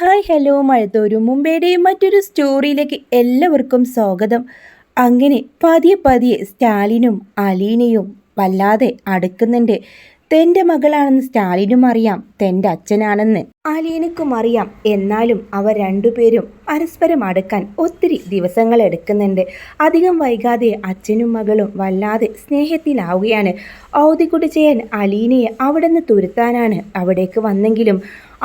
Hi hello മഴത്തോരു മുംബൈയുടെയും മറ്റൊരു സ്റ്റോറിയിലേക്ക് എല്ലാവർക്കും സ്വാഗതം. അങ്ങനെ പതിയെ പതിയെ സ്റ്റാലിനും അലീനയും വല്ലാതെ അടുക്കുന്നുണ്ട്. തൻ്റെ മകളാണെന്ന് സ്റ്റാലിനും അറിയാം, തൻ്റെ അച്ഛനാണെന്ന് അലീനക്കും അറിയാം. എന്നാലും അവർ രണ്ടുപേരും പരസ്പരം അടുക്കാൻ ഒത്തിരി ദിവസങ്ങൾ എടുക്കുന്നുണ്ട്. അധികം വൈകാതെ അച്ഛനും മകളും വല്ലാതെ സ്നേഹത്തിലാവുകയാണ്. ഔദിക്കുട്ടി ചെയ്യാൻ അലീനയെ അവിടെ നിന്ന് തുരുത്താനാണ് അവിടേക്ക് വന്നെങ്കിലും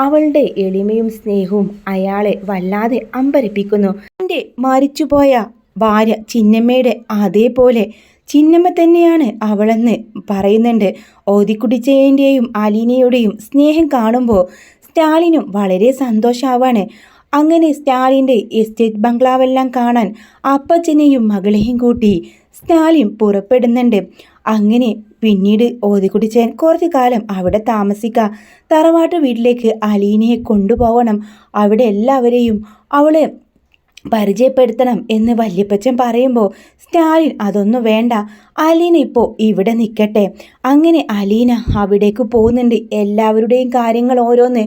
അവളുടെ എളിമയും സ്നേഹവും അയാളെ വല്ലാതെ അമ്പരപ്പിക്കുന്നു. എൻ്റെ മരിച്ചുപോയ ഭാര്യ ചിന്നമ്മയുടെ അതേപോലെ ചിന്നമ്മ തന്നെയാണ് അവളെന്ന് പറയുന്നുണ്ട്. ഓതിക്കുട്ടിച്ചേൻ്റെയും അലീനയുടെയും സ്നേഹം കാണുമ്പോൾ സ്റ്റാലിനും വളരെ സന്തോഷമാവാണ്. അങ്ങനെ സ്റ്റാലിൻ്റെ എസ്റ്റേറ്റ് ബംഗ്ലാവെല്ലാം കാണാൻ അപ്പച്ചനെയും മകളെയും കൂട്ടി സ്റ്റാലിൻ പുറപ്പെടുന്നുണ്ട്. അങ്ങനെ പിന്നീട് ഓതിക്കുട്ടിച്ചേൻ കുറച്ചു കാലം അവിടെ താമസിക്കുക. തറവാട്ട് വീട്ടിലേക്ക് അലീനയെ കൊണ്ടുപോകണം. അവിടെ എല്ലാവരെയും അവളെ പരിചയപ്പെടുത്തണം എന്ന് വല്യപ്പച്ചൻ പറയുമ്പോൾ സ്റ്റാലിൻ അതൊന്നും വേണ്ട, അലീന ഇപ്പോൾ ഇവിടെ നിൽക്കട്ടെ. അങ്ങനെ അലീന അവിടേക്ക് പോകുന്നുണ്ട്. എല്ലാവരുടെയും കാര്യങ്ങൾ ഓരോന്ന്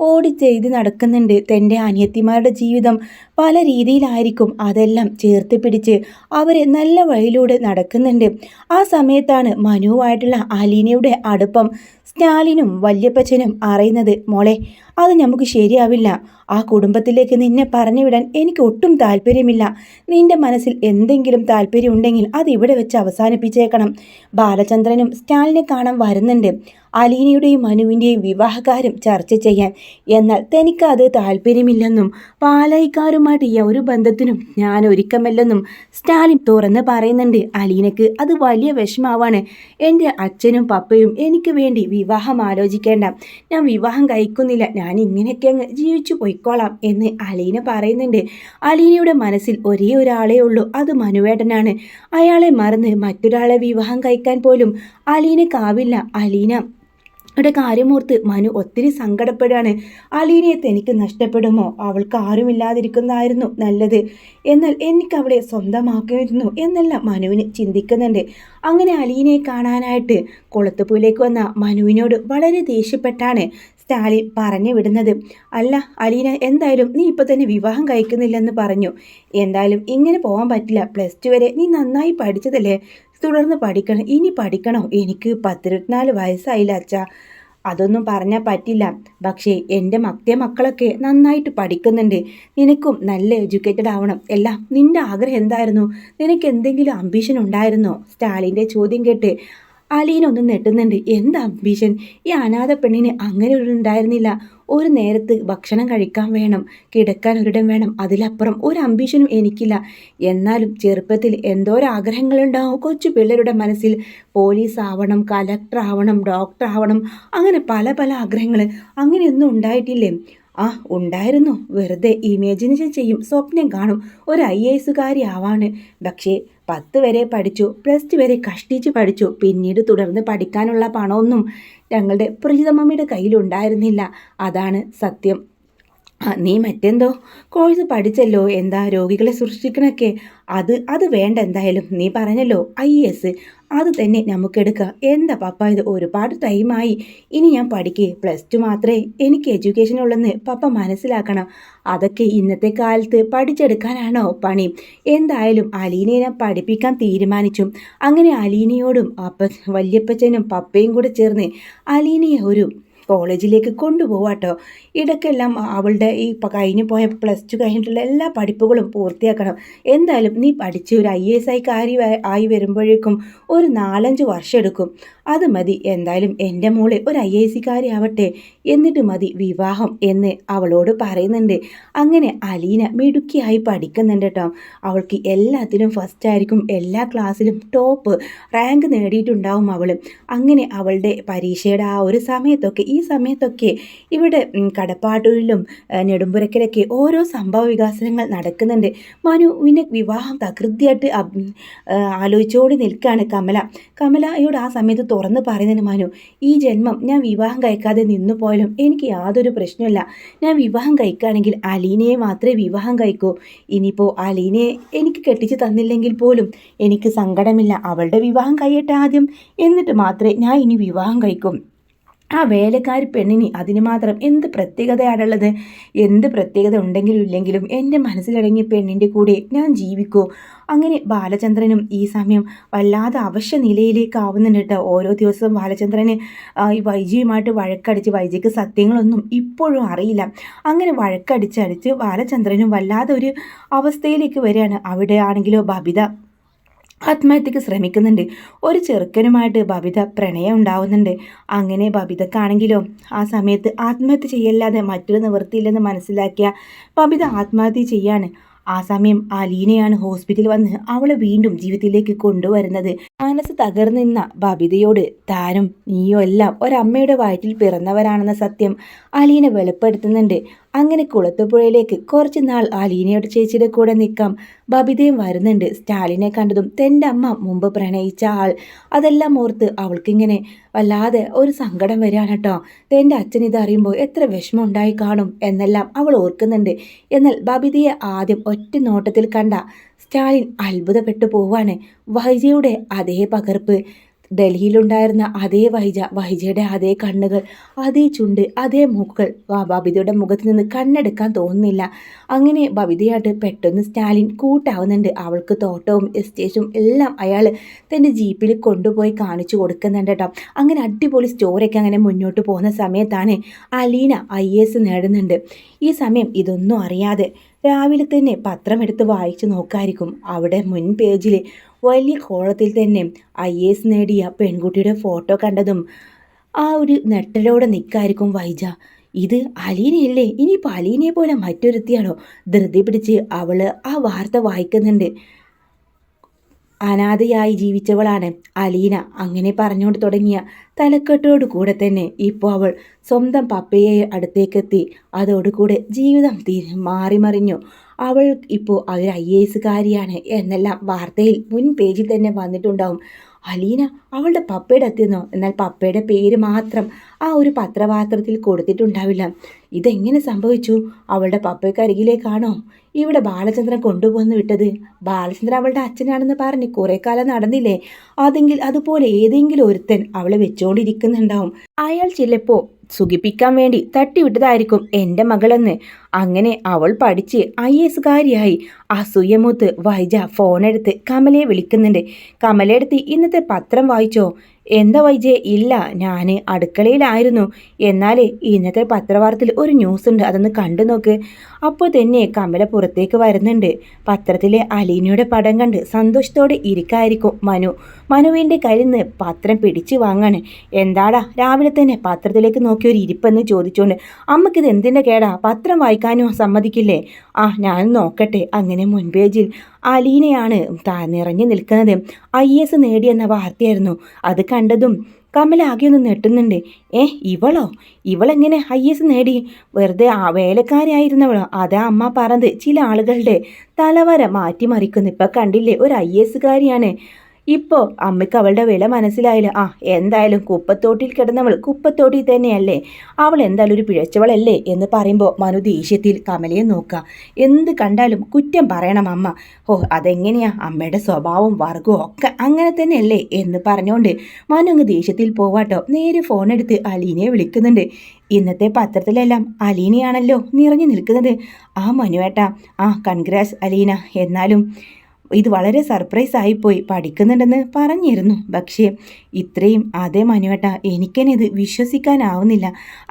ഓടി ചെയ്ത് നടക്കുന്നുണ്ട്. തൻ്റെ അനിയത്തിമാരുടെ ജീവിതം പല രീതിയിലായിരിക്കും. അതെല്ലാം ചേർത്ത് പിടിച്ച് അവരെ നല്ല വഴിയിലൂടെ നടക്കുന്നുണ്ട്. ആ സമയത്താണ് മനുവുമായിട്ടുള്ള അലീനയുടെ അടുപ്പം സ്റ്റാലിനും വല്യപ്പച്ചനും അറിയുന്നത്. മോളെ, അത് നമുക്ക് ശരിയാവില്ല. ആ കുടുംബത്തിലേക്ക് നിന്നെ പറഞ്ഞു വിടാൻ എനിക്ക് ഒട്ടും താല്പര്യമില്ല. നിന്റെ മനസ്സിൽ എന്തെങ്കിലും താല്പര്യം ഉണ്ടെങ്കിൽ അത് ഇവിടെ വെച്ച് അവസാനിപ്പിച്ചേക്കണം. ബാലചന്ദ്രനും സ്റ്റാലിനെ കാണാൻ വരുന്നുണ്ട്, അലീനയുടെയും മനുവിൻ്റെയും വിവാഹകാര്യം ചർച്ച ചെയ്യാൻ. എന്നാൽ തനിക്ക് അത് താല്പര്യമില്ലെന്നും പാലായിക്കാരുമായിട്ട് ഈ ഒരു ബന്ധത്തിനും ഞാൻ ഒരുക്കമല്ലെന്നും സ്റ്റാലിൻ തുറന്ന് പറയുന്നുണ്ട്. അലീനക്ക് അത് വലിയ വിഷമാവാണ്. എൻ്റെ അച്ഛനും പപ്പയും എനിക്ക് വേണ്ടി വിവാഹം ആലോചിക്കേണ്ട, ഞാൻ വിവാഹം കഴിക്കുന്നില്ല, ഞാൻ ഇങ്ങനെയൊക്കെ അങ്ങ് ജീവിച്ചു പോയിക്കോളാം എന്ന് അലീന പറയുന്നുണ്ട്. അലീനയുടെ മനസ്സിൽ ഒരേ ഒരാളേ ഉള്ളൂ, അത് മനുവേട്ടനാണ്. അയാളെ മറന്ന് മറ്റൊരാളെ വിവാഹം കഴിക്കാൻ പോലും അലീനക്കാവില്ല. അലീന യുടെ കാര്യമോർത്ത് മനു ഒത്തിരി സങ്കടപ്പെടുകയാണ്. അലീനയെ തനിക്ക് നഷ്ടപ്പെടുമോ? അവൾക്ക് ആരുമില്ലാതിരിക്കുന്നതായിരുന്നു നല്ലത്. എന്നാൽ എനിക്ക് അവളെ സ്വന്തമാക്കുമായിരുന്നു എന്നെല്ലാം മനുവിന് ചിന്തിക്കുന്നുണ്ട്. അങ്ങനെ അലീനയെ കാണാനായിട്ട് കുളത്തുപൂയിലേക്ക് വന്ന മനുവിനോട് വളരെ ദേഷ്യപ്പെട്ടാണ് സ്റ്റാലിൻ പറഞ്ഞു വിടുന്നത്. അല്ല അലീന, എന്തായാലും നീ ഇപ്പോൾ തന്നെ വിവാഹം കഴിക്കുന്നില്ലെന്ന് പറഞ്ഞു. എന്തായാലും ഇങ്ങനെ പോകാൻ പറ്റില്ല. +2 വരെ നീ നന്നായി പഠിച്ചതല്ലേ, തുടർന്ന് പഠിക്കണം. ഇനി പഠിക്കണോ? എനിക്ക് 14 വയസ്സായില്ല അച്ഛാ. അതൊന്നും പറഞ്ഞാൽ പറ്റില്ല. പക്ഷേ എൻ്റെ മക്കളൊക്കെ നന്നായിട്ട് പഠിക്കുന്നുണ്ട്. നിനക്കും നല്ല എഡ്യൂക്കേറ്റഡ് ആവണം. എല്ലാം നിൻ്റെ ആഗ്രഹം എന്തായിരുന്നു? നിനക്ക് എന്തെങ്കിലും അംബീഷൻ ഉണ്ടായിരുന്നോ? സ്റ്റാലിൻ്റെ ചോദ്യം കേട്ട് അലീന ഒന്ന് നെട്ടുന്നുണ്ട്. എന്ത് അംബീഷൻ? ഈ അനാഥ പെണ്ണിന് അങ്ങനെ ഒരു ഉണ്ടായിരുന്നില്ല. ഒരു നേരത്ത് ഭക്ഷണം കഴിക്കാൻ വേണം, കിടക്കാൻ ഒരിടം വേണം, അതിലപ്പുറം ഒരു അംബീഷനും എനിക്കില്ല. എന്നാലും ചെറുപ്പത്തിൽ എന്തോരാഗ്രഹങ്ങളുണ്ടാവും കൊച്ചു പിള്ളേരുടെ മനസ്സിൽ. പോലീസ് ആവണം, കലക്ടർ ആവണം, ഡോക്ടർ ആവണം, അങ്ങനെ പല പല ആഗ്രഹങ്ങൾ. അങ്ങനെയൊന്നും ഉണ്ടായിട്ടില്ലേ? ആ, ഉണ്ടായിരുന്നു. വെറുതെ ഇമേജിനേഷൻ ചെയ്യും, സ്വപ്നം കാണും, ഒരു IAS ആവാണ്. പക്ഷേ 10 വരെ പഠിച്ചു, +2 വരെ കഷ്ടിച്ച് പഠിച്ചു. പിന്നീട് തുടർന്ന് പഠിക്കാനുള്ള പണമൊന്നും ഞങ്ങളുടെ പ്രീതമ്മയുടെ കയ്യിലുണ്ടായിരുന്നില്ല. അതാണ് സത്യം. നീ മറ്റെന്തോ കോഴ്സ് പഠിച്ചല്ലോ, എന്താ രോഗികളെ സൃഷ്ടിക്കണൊക്കെ. അത് വേണ്ട. എന്തായാലും നീ പറഞ്ഞല്ലോ IAS, അത് തന്നെ നമുക്കെടുക്കാം. എന്താ പപ്പ ഇത്? ഒരുപാട് ടൈമായി. ഇനി ഞാൻ പഠിക്കേ. +2 മാത്രമേ എനിക്ക് എഡ്യൂക്കേഷൻ ഉള്ളെന്ന് പപ്പ മനസ്സിലാക്കണം. അതൊക്കെ ഇന്നത്തെ കാലത്ത് പഠിച്ചെടുക്കാനാണോ പണി? എന്തായാലും അലീനയെ ഞാൻ പഠിപ്പിക്കാൻ തീരുമാനിച്ചു. അങ്ങനെ അലീനയോടും വല്യപ്പച്ചനും പപ്പയും കൂടെ ചേർന്ന് അലീനയെ ഒരു കോളേജിലേക്ക് കൊണ്ടുപോവാട്ടോ. ഇടയ്ക്കെല്ലാം അവളുടെ ഈ കഴിഞ്ഞു പോയ +2 കഴിഞ്ഞിട്ടുള്ള എല്ലാ പഠിപ്പുകളും പൂർത്തിയാക്കണം. എന്തായാലും നീ പഠിച്ച് ഒരു IAS ആയി വരുമ്പോഴേക്കും ഒരു 4-5 വർഷം എടുക്കും. അത് മതി. എന്തായാലും എൻ്റെ മോളെ ഒരു IAS ആവട്ടെ, എന്നിട്ട് മതി വിവാഹം എന്ന് അവളോട് പറയുന്നുണ്ട്. അങ്ങനെ അലീന മിടുക്കിയായി പഠിക്കുന്നുണ്ട് കേട്ടോ. അവൾക്ക് എല്ലാത്തിലും ഫസ്റ്റ് ആയിരിക്കും, എല്ലാ ക്ലാസ്സിലും ടോപ്പ് റാങ്ക് നേടിയിട്ടുണ്ടാവും അവൾ. അങ്ങനെ അവളുടെ പരീക്ഷയുടെ ആ ഒരു സമയത്തൊക്കെ, ഈ സമയത്തൊക്കെ ഇവിടെ കടപ്പാട്ടൂരിലും നെടുമ്പുരക്കലൊക്കെ ഓരോ സംഭവ വികാസങ്ങൾ നടക്കുന്നുണ്ട്. മനുവിനെ വിവാഹം തകൃതിയായിട്ട് ആലോചിച്ചുകൊണ്ട് നിൽക്കുകയാണ് കമലയോട് ആ സമയത്ത് തുറന്ന് പറയുന്നതിന് മനു, ഈ ജന്മം ഞാൻ വിവാഹം കഴിക്കാതെ നിന്നു പോയാലും എനിക്ക് യാതൊരു പ്രശ്നമില്ല. ഞാൻ വിവാഹം കഴിക്കുകയാണെങ്കിൽ അലീനയെ മാത്രമേ വിവാഹം കഴിക്കൂ. ഇനിയിപ്പോൾ അലീനയെ എനിക്ക് കെട്ടിച്ച് തന്നില്ലെങ്കിൽ പോലും എനിക്ക് സങ്കടമില്ല. അവളുടെ വിവാഹം കഴിയട്ടെ ആദ്യം, എന്നിട്ട് മാത്രമേ ഞാൻ ഇനി വിവാഹം കഴിക്കും. ആ വേലക്കാരി പെണ്ണിന് അതിന് മാത്രം എന്ത് പ്രത്യേകതയാണുള്ളത്? എന്ത് പ്രത്യേകത ഉണ്ടെങ്കിലും ഇല്ലെങ്കിലും എൻ്റെ മനസ്സിലടങ്ങിയ പെണ്ണിൻ്റെ കൂടെ ഞാൻ ജീവിക്കൂ. അങ്ങനെ ബാലചന്ദ്രനും ഈ സമയം വല്ലാതെ അവശ്യ നിലയിലേക്ക് ആവുന്നുണ്ട് കേട്ടോ. ഓരോ ദിവസവും ബാലചന്ദ്രന് ഈ വൈജിയുമായിട്ട് വഴക്കടിച്ച്, വൈജിക്ക് സത്യങ്ങളൊന്നും ഇപ്പോഴും അറിയില്ല. അങ്ങനെ വഴക്കടിച്ചടിച്ച് ബാലചന്ദ്രനും വല്ലാതെ ഒരു അവസ്ഥയിലേക്ക് വരികയാണ്. അവിടെ ആണെങ്കിലോ ബബിത ആത്മഹത്യക്ക് ശ്രമിക്കുന്നുണ്ട്. ഒരു ചെറുക്കനുമായിട്ട് ബബിത പ്രണയം ഉണ്ടാവുന്നുണ്ട്. അങ്ങനെ ബബിതക്കാണെങ്കിലോ ആ സമയത്ത് ആത്മഹത്യ ചെയ്യല്ലാതെ മറ്റൊരു നിവൃത്തിയില്ലെന്ന് മനസ്സിലാക്കിയ ബബിത ആത്മഹത്യ ചെയ്യാണ്. ആ സമയം അലീനയാണ് ഹോസ്പിറ്റലിൽ വന്ന് അവളെ വീണ്ടും ജീവിതത്തിലേക്ക് കൊണ്ടുവരുന്നത്. മനസ്സ് തകർന്നിരുന്ന ബബിതയോട് താനും നീയോ എല്ലാം ഒരമ്മയുടെ വയറ്റിൽ പിറന്നവരാണെന്ന സത്യം അലീന വെളിപ്പെടുത്തുന്നുണ്ട്. അങ്ങനെ കുളത്തുപുഴയിലേക്ക് കുറച്ച് നാൾ അലീനയുടെ ചേച്ചിയുടെ കൂടെ നിൽക്കാം ബബിതയും വരുന്നുണ്ട്. സ്റ്റാലിനെ കണ്ടതും തൻ്റെ അമ്മ മുമ്പ് പ്രണയിച്ച ആൾ, അതെല്ലാം ഓർത്ത് അവൾക്കിങ്ങനെ വല്ലാതെ ഒരു സങ്കടം വരികയാണ് കേട്ടോ. തൻ്റെ അച്ഛൻ ഇതറിയുമ്പോൾ എത്ര വിഷമം ഉണ്ടായി കാണും എന്നെല്ലാം അവൾ ഓർക്കുന്നുണ്ട്. എന്നാൽ ബബിതയെ ആദ്യം ഒറ്റ നോട്ടത്തിൽ കണ്ട സ്റ്റാലിൻ അത്ഭുതപ്പെട്ടു പോവാണ്. വൈജയുടെ അതേ പകർപ്പ്, ഡൽഹിയിലുണ്ടായിരുന്ന അതേ വൈജയുടെ അതേ കണ്ണുകൾ, അതേ ചുണ്ട്, അതേ മൂക്കുകൾ ബബിതയുടെ മുഖത്ത് നിന്ന് കണ്ണെടുക്കാൻ തോന്നുന്നില്ല. അങ്ങനെ ബബിതയായിട്ട് പെട്ടെന്ന് സ്റ്റാലിൻ കൂട്ടാവുന്നുണ്ട്. അവൾക്ക് തോട്ടവും എസ്റ്റേറ്റും എല്ലാം അയാൾ തൻ്റെ ജീപ്പിൽ കൊണ്ടുപോയി കാണിച്ചു കൊടുക്കുന്നുണ്ട് കേട്ടോ. അങ്ങനെ അടിപൊളി സ്റ്റോറിയൊക്കെ അങ്ങനെ മുന്നോട്ട് പോകുന്ന സമയത്താണ് അലീന IAS നേടുന്നുണ്ട്. ഈ സമയം ഇതൊന്നും അറിയാതെ രാവിലെ തന്നെ പത്രമെടുത്ത് വായിച്ചു നോക്കായിരിക്കും. അവിടെ മുൻ പേജിൽ വലിയ കോളത്തിൽ തന്നെ IAS നേടിയ പെൺകുട്ടിയുടെ ഫോട്ടോ കണ്ടതും ആ ഒരു നെട്ടലോടെ നിൽക്കായിരിക്കും വൈജ. ഇത് അലീനയല്ലേ? ഇനിയിപ്പോൾ അലീനയെ പോലെ മറ്റൊരുത്തിയാണോ? ധൃതി പിടിച്ച് അവൾ ആ വാർത്ത വായിക്കുന്നുണ്ട്. അനാഥയായി ജീവിച്ചവളാണ് അലീന. അങ്ങനെ പറഞ്ഞുകൊണ്ട് തുടങ്ങിയ തലക്കെട്ടോടു കൂടെ തന്നെ ഇപ്പോൾ അവൾ സ്വന്തം പപ്പയെ അടുത്തേക്കെത്തി. അതോടുകൂടെ ജീവിതം മാറിമറിഞ്ഞു. അവൾ ഇപ്പോൾ ഒരു IAS കാരിയാണ് എന്നെല്ലാം വാർത്തയിൽ മുൻ പേജിൽ തന്നെ വന്നിട്ടുണ്ടാവും. അലീന അവളുടെ പപ്പയുടെ എത്തിയെന്നോ? എന്നാൽ പപ്പയുടെ പേര് മാത്രം ആ ഒരു പത്രവാർത്തത്തിൽ കൊടുത്തിട്ടുണ്ടാവില്ല. ഇതെങ്ങനെ സംഭവിച്ചു? അവളുടെ പപ്പയ്ക്കരികിലേക്കാണോ ഇവിടെ ബാലചന്ദ്രൻ കൊണ്ടുപോകുന്നു വിട്ടത്? ബാലചന്ദ്രൻ അവളുടെ അച്ഛനാണെന്ന് പറഞ്ഞ് കുറേ കാലം നടന്നില്ലേ? അതെങ്കിൽ അതുപോലെ ഏതെങ്കിലും ഒരുത്തൻ അവളെ വെച്ചുകൊണ്ടിരിക്കുന്നുണ്ടാവും. അയാൾ ചിലപ്പോൾ സുഖിപ്പിക്കാൻ വേണ്ടി തട്ടിവിട്ടതായിരിക്കും എൻ്റെ മകളെന്ന്. അങ്ങനെ അവൾ പഠിച്ച് IAS കാരിയായി. അസൂയമൂത്ത് വൈജ ഫോണെടുത്ത് കമലയെ വിളിക്കുന്നുണ്ട്. കമലയെടുത്ത് ഇന്നത്തെ പത്രം വായിച്ചോ? എന്താ വൈജേ? ഇല്ല, ഞാൻ അടുക്കളയിലായിരുന്നു. എന്നാൽ ഇന്നത്തെ പത്രവാർത്തയിൽ ഒരു ന്യൂസ് ഉണ്ട്, അതൊന്ന് കണ്ടു നോക്ക്. അപ്പോൾ തന്നെ കമല പുറത്തേക്ക് വരുന്നുണ്ട്. പത്രത്തിലെ അലീനയുടെ പടം കണ്ട് സന്തോഷത്തോടെ ഇരിക്കായിരിക്കും മനുവിൻ്റെ കയ്യിൽ നിന്ന് പത്രം പിടിച്ചു വാങ്ങാണ്. എന്താടാ രാവിലെ തന്നെ പത്രത്തിലേക്ക് നോക്കി ഒരു ഇരിപ്പെന്ന് ചോദിച്ചുകൊണ്ട്. അമ്മക്കിത് എന്തിൻ്റെ കേടാ? പത്രം വായിക്കാനും സമ്മതിക്കില്ലേ? ഞാൻ നോക്കട്ടെ. അങ്ങനെ മുൻപേജിൽ അലീനയാണ് നിറഞ്ഞു നിൽക്കുന്നത്. IAS നേടിയെന്ന വാർത്തയായിരുന്നു. അത് കണ്ടതും കമല ആകെ ഒന്ന് നെട്ടുന്നുണ്ട്. ഇവളെങ്ങനെ IAS നേടി? വെറുതെ വേലക്കാരായിരുന്നവളോ? അതാ അമ്മ പറഞ്ഞത്. ചില ആളുകളുടെ തലവര മാറ്റിമറിക്കുന്നു. ഇപ്പം കണ്ടില്ലേ, ഒരു IAS കാരിയാണ്. ഇപ്പോൾ അമ്മയ്ക്ക് അവളുടെ വില മനസ്സിലായില്ല. എന്തായാലും കുപ്പത്തോട്ടിൽ കിടന്നവൾ കുപ്പത്തോട്ടിൽ തന്നെയല്ലേ, അവൾ എന്തായാലും ഒരു പിഴച്ചവളല്ലേ എന്ന് പറയുമ്പോൾ മനു ദേഷ്യത്തിൽ കമലയെ നോക്കുക. എന്ത് കണ്ടാലും കുറ്റം പറയണം അമ്മ. അതെങ്ങനെയാ? അമ്മയുടെ സ്വഭാവം വർഗവും ഒക്കെ അങ്ങനെ തന്നെയല്ലേ എന്ന് പറഞ്ഞുകൊണ്ട് മനു അങ്ങ് ദേഷ്യത്തിൽ പോവാട്ടോ. നേരെ ഫോണെടുത്ത് അലീനയെ വിളിക്കുന്നുണ്ട്. ഇന്നത്തെ പത്രത്തിലെല്ലാം അലീനയാണല്ലോ നിറഞ്ഞു നിൽക്കുന്നത്. മനുവേട്ടാ, കൺഗ്രാറ്റ്സ് അലീന. എന്നാലും ഇത് വളരെ സർപ്രൈസ് ആയിപ്പോയി. പഠിക്കുന്നുണ്ടെന്ന് പറഞ്ഞിരുന്നു, പക്ഷേ ഇത്രയും അതേ മനുവേട്ട, എനിക്കെന്നെ ഇത് വിശ്വസിക്കാനാവുന്നില്ല.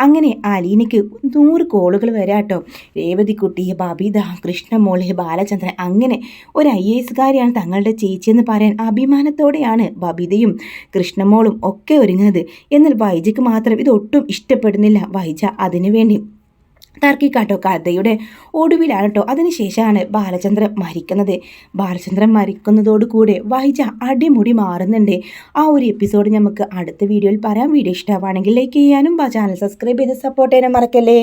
അങ്ങനെ അലീനയ്ക്ക് 100 കോളുകൾ വരാട്ടോ. രേവതിക്കുട്ടി, ബബിത, കൃഷ്ണമോള്, ബാലചന്ദ്രൻ, അങ്ങനെ ഒരു IAS കാരിയാണ് തങ്ങളുടെ ചേച്ചിയെന്ന് പറയാൻ അഭിമാനത്തോടെയാണ് ബബിതയും കൃഷ്ണമോളും ഒക്കെ ഒരുങ്ങുന്നത്. എന്നാൽ വൈജയ്ക്ക് മാത്രം ഇതൊട്ടും ഇഷ്ടപ്പെടുന്നില്ല. വൈജ അതിനുവേണ്ടി തർക്കിക്കാട്ടോ. കഥയുടെ ഒടുവിലാണ് കേട്ടോ. അതിനുശേഷമാണ് ബാലചന്ദ്രൻ മരിക്കുന്നത്. ബാലചന്ദ്രൻ മരിക്കുന്നതോടുകൂടെ വൈജ അടിമുടി മാറുന്നുണ്ട്. ആ ഒരു എപ്പിസോഡ് നമുക്ക് അടുത്ത വീഡിയോയിൽ പറയാം. വീഡിയോ ഇഷ്ടമാണെങ്കിൽ ലൈക്ക് ചെയ്യാനും ചാനൽ സബ്സ്ക്രൈബ് ചെയ്ത് സപ്പോർട്ട് ചെയ്യാനും മറക്കല്ലേ.